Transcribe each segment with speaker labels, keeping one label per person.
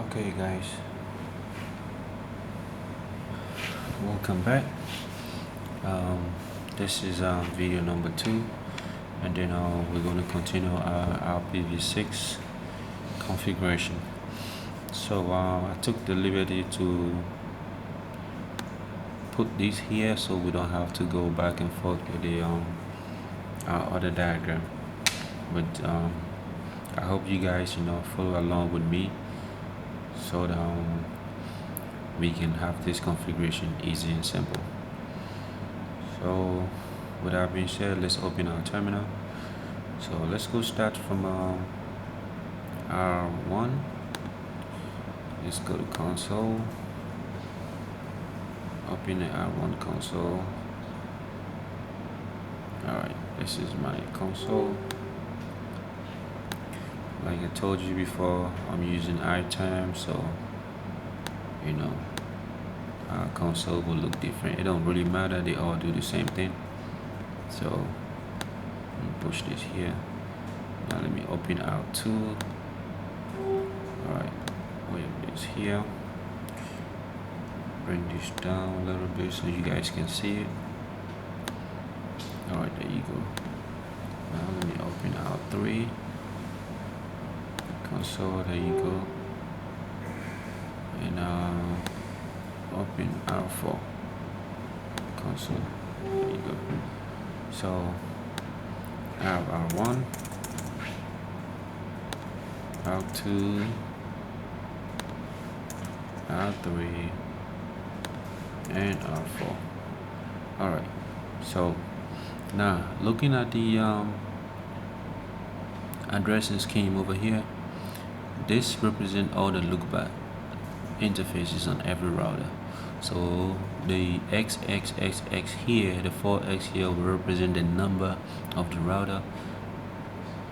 Speaker 1: Okay guys, welcome back. um, this is video number 2, and then we're going to continue our ipv6 configuration. So I took the liberty to put this here so we don't have to go back and forth with the our other diagram, but I hope you guys follow along with me so that we can have this configuration easy and simple. So with that being said, let's open our terminal. So let's go start from R1. Let's go to console, open the R1 console. Alright, this is my console. Like I told you before, I'm using iTerm, so our console will look different. It don't really matter, they all do the same thing. So let me push this here. Now let me open R2. Alright, we have this here. Bring this down a little bit so you guys can see it. Alright, there you go. Now let me open R3 console. There you go. And open R4 console. There you go. So I have R1, R2, R3, and R4. Alright, so now looking at the addressing scheme over here, this represents all the loopback interfaces on every router. So the XXXX here, the 4X here, will represent the number of the router,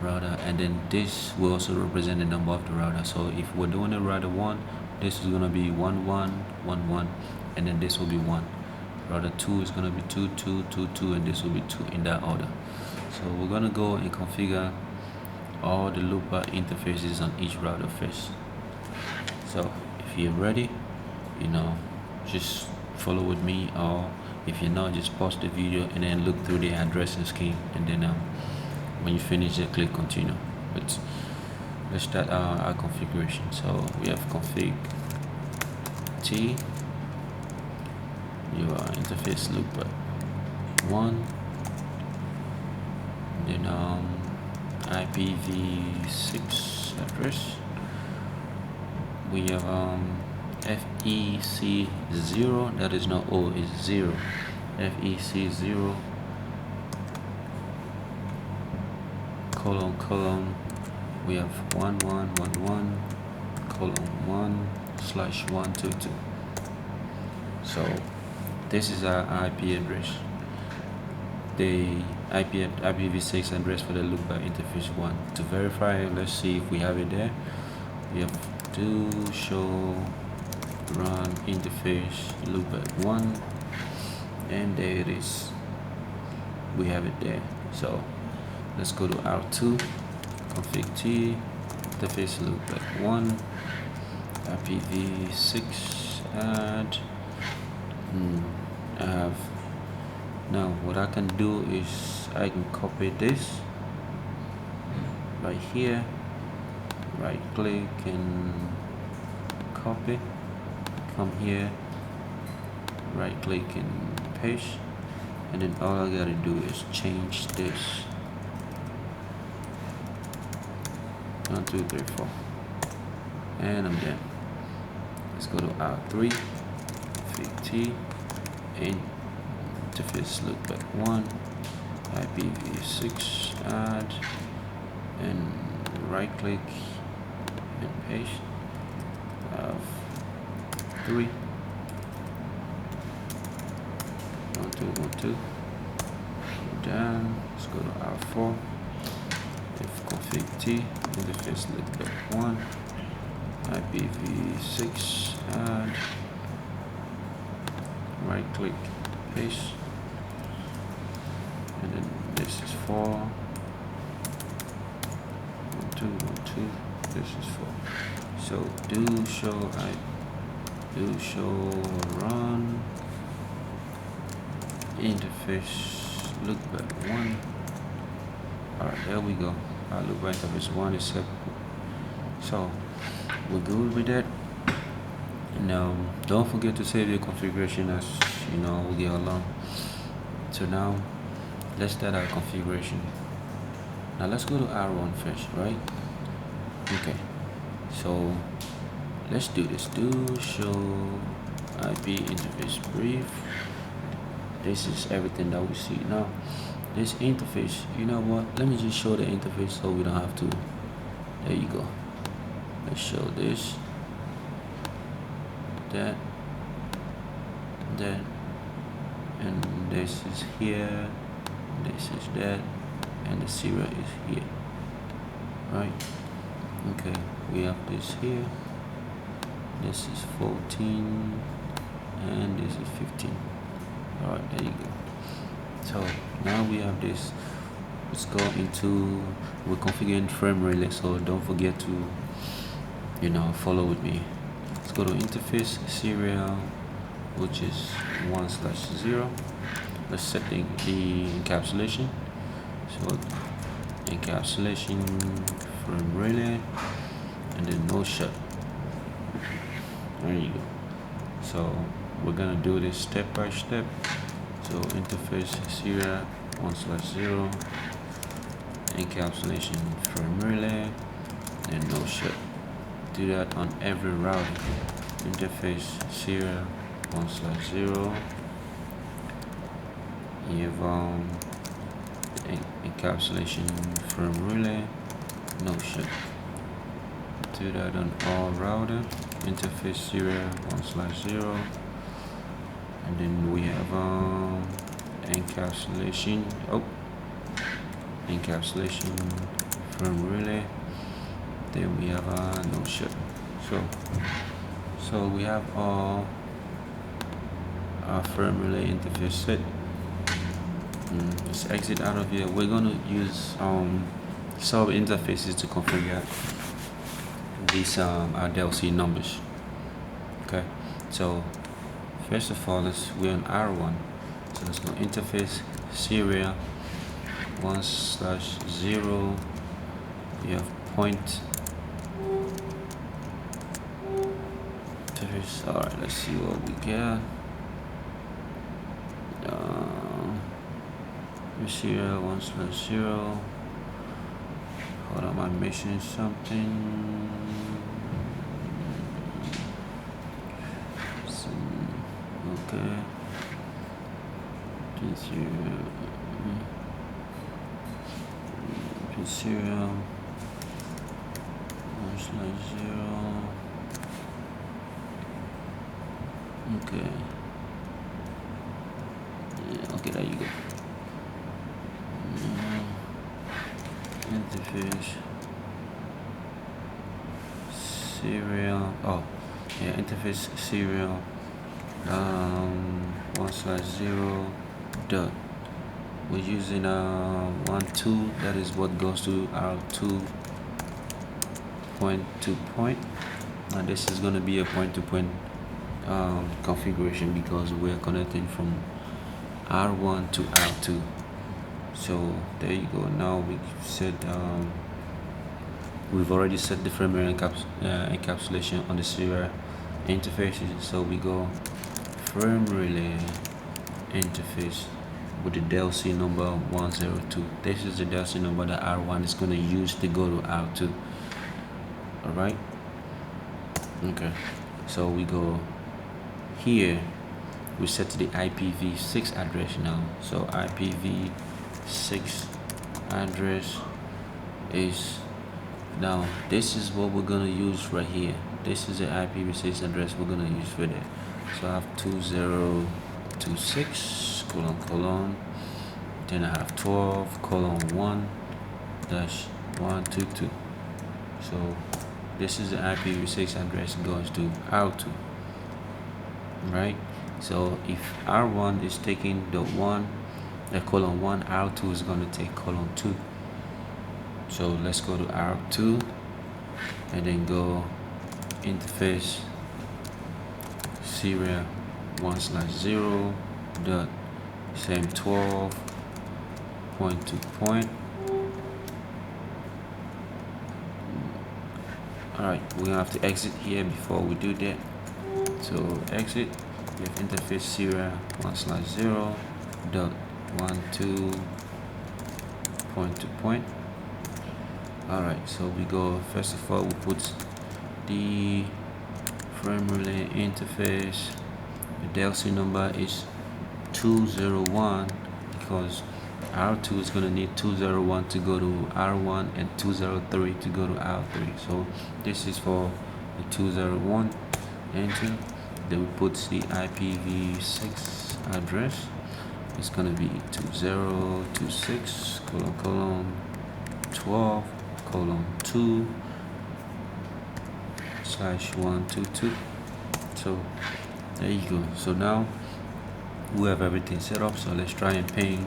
Speaker 1: and then this will also represent the number of the router. So if we're doing a router 1, this is gonna be 1111, and then this will be 1. Router 2 is gonna be 2222, and this will be 2, in that order. So we're gonna go and configure all the loopback interfaces on each router first. So if you're ready, just follow with me, or if you're not, just pause the video and then look through the addressing scheme, and then when you finish it, click continue. But let's start our configuration. So we have config T, your interface loopback 1, then ipv6 address. We have FEC0, that is not O, is 0. FEC0 colon, we have 1111:1/122. So this is our IP address, the IPv6 address for the loopback interface 1. To verify, let's see if we have it there. We have to show run interface loopback 1, and there it is. We have it there. So let's go to R2, config T, interface loopback 1, ipv6 add. I have, now what I can do is I can copy this right here, right click and copy, come here, right click and paste, and then all I gotta do is change this. 1 2 3 4, and I'm done. Let's go to R3, config T, and interface loopback 1, ipv6 add, and right click and paste. I have 3, 1 2 1 2. Down. Let's go to R4. If config T, interface loopback 1, ipv6 add, right click, paste, and then this is 4, 1 2 1 2. This is 4. So do show run interface loopback 1. Alright, there we go. Our loopback interface 1 is set. So we're good with that. And don't forget to save your configuration as we get along. So now let's start our configuration. Now let's go to R1 first, right? Okay, so let's do this. Do show IP interface brief. This is everything that we see. Now this interface, you know what, let me just show the interface so we don't have to. There you go. Let's show this, that, and this is here, this is that, and the serial is here, right? Okay, we have this here, this is 14 and this is 15. All right, there you go. So now we have this. Let's go into, we're configuring frame relay, so don't forget to follow with me. Let's go to interface serial, which is 1/0. Let's set the encapsulation. So encapsulation frame relay, and then no shut. There you go. So we're gonna do this step by step. So interface serial 1/0, encapsulation frame relay, and no shut. Do that on every router. Interface serial 1/0. You have encapsulation frame relay, no shut. Do that on all router. Interface serial 1/0, and then we have encapsulation frame relay. Then we have no shut. So we have all our frame relay interface set. Let's exit out of here. We're going to use sub interfaces to configure these our DLC numbers. Okay, so first of all, we're on R1, so let's go interface serial 1/0. We have point. All right, let's see what we get. Serial 1/0. Hold on, I'm missing something. Okay. Serial 1/0. Okay. Yeah, okay, there you go. Interface serial. Interface serial 1/0 dot. We're using 1/2. That is what goes to R2 point to point. Now this is going to be a point to point configuration because we're connecting from R1 to R2. So there you go. Now we said we've already set the firmware encapsulation on the serial interfaces. So we go frame relay interface with the DLC number 102. This is the DLC number that R1 is going to use to go to R2. All right. Okay. So we go here. We set the ipv6 address now. So ipv6 address is now. This is what we're gonna use right here. This is the ipv6 address we're gonna use for that. So I have 2026 : then I have 12:1-122. So this is the ipv6 address goes to R2, right? So if R1 is taking the :1, R2 is going to take :2. So let's go to R2 and then go interface serial 1/0 dot same 12 point to point. Alright, we're gonna have to exit here before we do that. So exit, we have interface serial 1/0 dot 12 point to point. Alright, so we go, first of all we put the frame relay interface. The DLC number is 201 because R2 is going to need 201 to go to R1 and 203 to go to R3. So this is for the 201. Enter. Then we put the ipv6 address. It's going to be 2026 : 12:2/122. So there you go. So now we have everything set up. So let's try and ping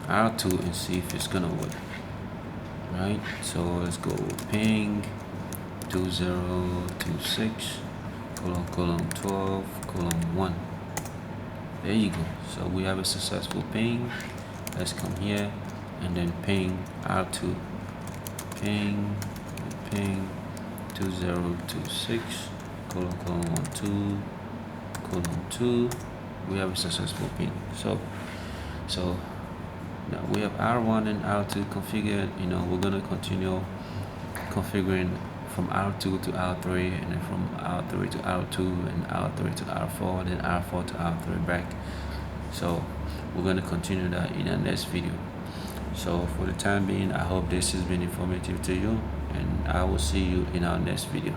Speaker 1: R2 and see if it's gonna work. Right, so let's go ping 2026 : 12:1. There you go. So we have a successful ping. Let's come here and then ping R2. Ping 2026 : 12:2. We have a successful ping. So now we have R1 and R2 configured. We're gonna continue configuring from R2 to R3, and then from R3 to R2, and R3 to R4, then R4 to R3 back. So we're gonna continue that in the next video. So for the time being, I hope this has been informative to you, and I will see you in our next video.